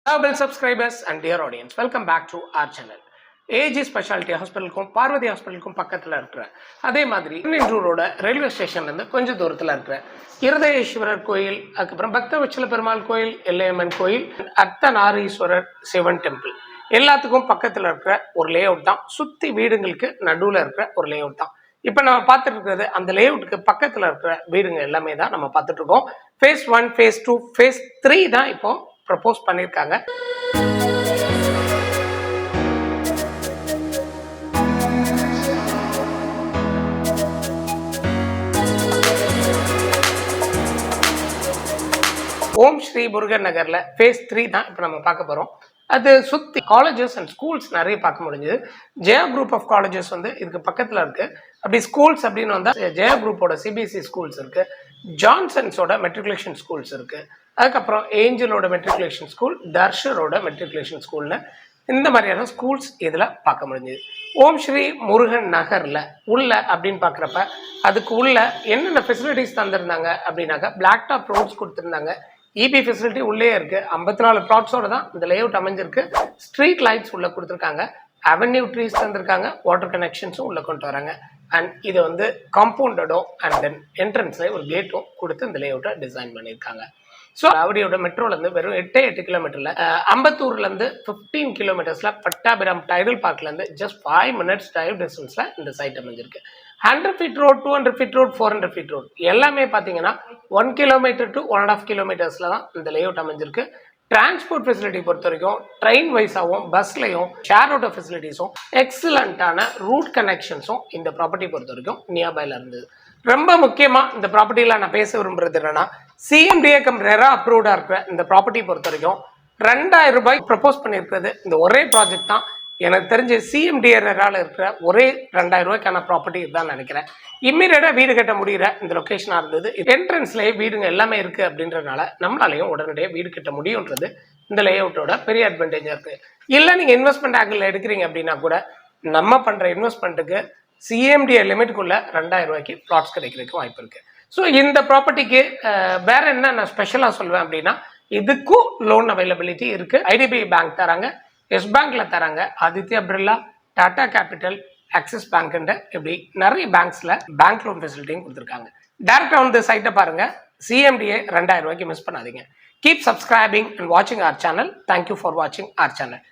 Hello subscribers and dear audience, welcome back to our channel. A G speciality ஹாஸ்பிட்டலுக்கும் பார்வதி ஹாஸ்பிட்டலுக்கும் பக்கத்தில் இருக்கிற அதே மாதிரி ரோட ரயில்வே ஸ்டேஷன்லேருந்து கொஞ்சம் தூரத்தில் இருக்கிற இருதயேஸ்வரர் கோயில், அதுக்கப்புறம் பக்தவச்சல பெருமாள் கோயில், எல்லையம்மன் கோயில், அர்த்தநாரீஸ்வரர் சிவன் டெம்பிள் எல்லாத்துக்கும் பக்கத்தில் இருக்கிற ஒரு லே அவுட் தான். சுற்றி வீடுங்களுக்கு நடுவில் இருக்கிற ஒரு லே அவுட் தான். இப்போ நம்ம பார்த்துட்டு இருக்கிறது அந்த லே அவுட்டுக்கு பக்கத்தில் இருக்கிற வீடுங்க எல்லாமே தான் நம்ம பார்த்துட்டு இருக்கோம். ஃபேஸ் 1, ஃபேஸ் 2, ஃபேஸ் 3 தான் இப்போ ப்ரப்போஸ் பண்ணியிருக்காங்க. ஓம் ஸ்ரீ முருகன் நகர்ல ஃபேஸ் 3 தான் இப்போ நம்ம பார்க்க போறோம். அது சுற்றி காலேஜஸ் அண்ட் ஸ்கூல்ஸ் நிறைய பார்க்க முடிஞ்சது. ஜெயா குரூப் ஆஃப் காலேஜஸ் வந்து இதுக்கு பக்கத்தில் இருக்கு. அப்படி ஸ்கூல்ஸ் அப்படின்னு வந்தால் ஜெயா குரூப்போட சிபிஎஸ்சி ஸ்கூல்ஸ் இருக்கு, ஜான்சன்ஸோட மெட்ரிகுலேஷன் ஸ்கூல்ஸ் இருக்கு, அதுக்கப்புறம் ஏஞ்சலோட மெட்ரிகுலேஷன் ஸ்கூல், தர்ஷரோட மெட்ரிகுலேஷன் ஸ்கூல்னு இந்த மாதிரியான ஸ்கூல்ஸ் இதில் பார்க்க முடிஞ்சது. ஓம் ஸ்ரீ முருகன் நகரில் உள்ள அப்படின்னு பார்க்குறப்ப அதுக்கு உள்ள என்னென்ன ஃபெசிலிட்டிஸ் தந்திருந்தாங்க அப்படின்னாக்கா, பிளாக் டாப் ரோட்ஸ் கொடுத்துருந்தாங்க, இபி ஃபெசிலிட்டி உள்ளே இருக்குது, 54 ப்ளாட்ஸோட தான் இந்த லேஅவுட் அமைஞ்சிருக்கு, ஸ்ட்ரீட் லைட்ஸ் உள்ளே கொடுத்துருக்காங்க, அவென்யூ ட்ரீஸ் தந்திருக்காங்க, வாட்டர் கனெக்ஷன்ஸும் உள்ளே கொண்டு வராங்க. அண்ட் இதை வந்து காம்பவுண்டடும் அண்ட் தென் என்ட்ரன்ஸில் ஒரு கேட்டும் கொடுத்து இந்த லேஅவுட்டை டிசைன் பண்ணியிருக்காங்க. ஸோ அவடியோட மெட்ரோலேருந்து வெறும் 8 கிலோமீட்டரில், அம்பத்தூர்லேருந்து 15 கிலோமீட்டர்ஸில், பட்டாபிராம் டைடல் பார்க்லேருந்து ஜஸ்ட் 5 minutes டிரைவ் டிஸ்டன்ஸில் இந்த சைட் அமைஞ்சிருக்கு. 100 feet road, 200 feet road, 400 feet road எல்லாமே பார்த்தீங்கன்னா 1 kilometer to 1.5 kilometers தான் இந்த லேஅவுட் அமைஞ்சிருக்கு. டிரான்ஸ்போர்ட் ஃபெசிலிட்டி பொறுத்த வரைக்கும் ட்ரெயின் வைஸாகவும் பஸ்லையும் ஷேர் ஆட்டோ ஃபெசிலிட்டிஸும் எக்ஸலண்ட்டான ரூட் கனெக்ஷன்ஸும் இந்த ப்ராப்பர்ட்டி பொறுத்த வரைக்கும் நியர்பைல இருந்தது. ரொம்ப முக்கியமாக இந்த ப்ராப்பர்ட்டியில் நான் பேச விரும்புறது என்னன்னா, சிஎம்டிஏ கம் ரெரா அப்ரூவ்டாக இருக்கிற இந்த ப்ராப்பர்ட்டி பொறுத்த வரைக்கும் 2000 ரூபாய் ப்ரப்போஸ் பண்ணியிருக்கிறது இந்த ஒரே ப்ராஜெக்ட் தான். எனக்கு தெரிஞ்சு சிஎம்டிஏ ரெராவில் இருக்கிற ஒரே 2000 ரூபாய்க்கான ப்ராப்பர்ட்டி இதுதான் நினைக்கிறேன். இம்மீடியட்டாக வீடு கட்ட முடிகிற இந்த லொக்கேஷனாக இருந்தது. என்ட்ரன்ஸ்லேயே வீடுங்க எல்லாமே இருக்குது அப்படின்றதுனால நம்மளாலையும் உடனடியாக வீடு கட்ட முடியுன்றது இந்த லேஅவுட்டோட பெரிய அட்வான்டேஜாக இருக்குது. இல்லை நீங்கள் இன்வெஸ்ட்மெண்ட் ஆங்கிள் எடுக்கிறீங்க அப்படின்னா கூட நம்ம பண்ணுற இன்வெஸ்ட்மெண்ட்டுக்கு சிஎம்டிஏ லிமிட்டுக்குள்ள 2000 ரூபாய்க்கு பிளாட்ஸ் கிடைக்கிறதுக்கு வாய்ப்பு இருக்குது. ஸோ இந்த ப்ராப்பர்ட்டிக்கு வேற என்ன நான் ஸ்பெஷலாக சொல்வேன் அப்படின்னா, இதுக்கும் லோன் அவைலபிலிட்டி இருக்குது. ஐடிபிஐ பேங்க் தராங்க, எஸ் பேங்க்ல தராங்க, ஆதித்யா பிர்லா, டாடா கேபிட்டல், ஆக்சிஸ் பேங்க்ன்ற இப்படி நிறைய பேங்க்ஸ்ல பேங்க் லோன் ஃபெசிலிட்டியும் கொடுத்துருக்காங்க. டேரக்டா வந்து சைட்டை பாருங்க. சிஎம்டிஏ 2000 ரூபாய்க்கு மிஸ் பண்ணாதீங்க. கீப் சப்ஸ்கிரைபிங் அண்ட் வாட்சிங் அவர் சேனல். தேங்க்யூ ஃபார் வாட்சிங் அவர் சேனல்.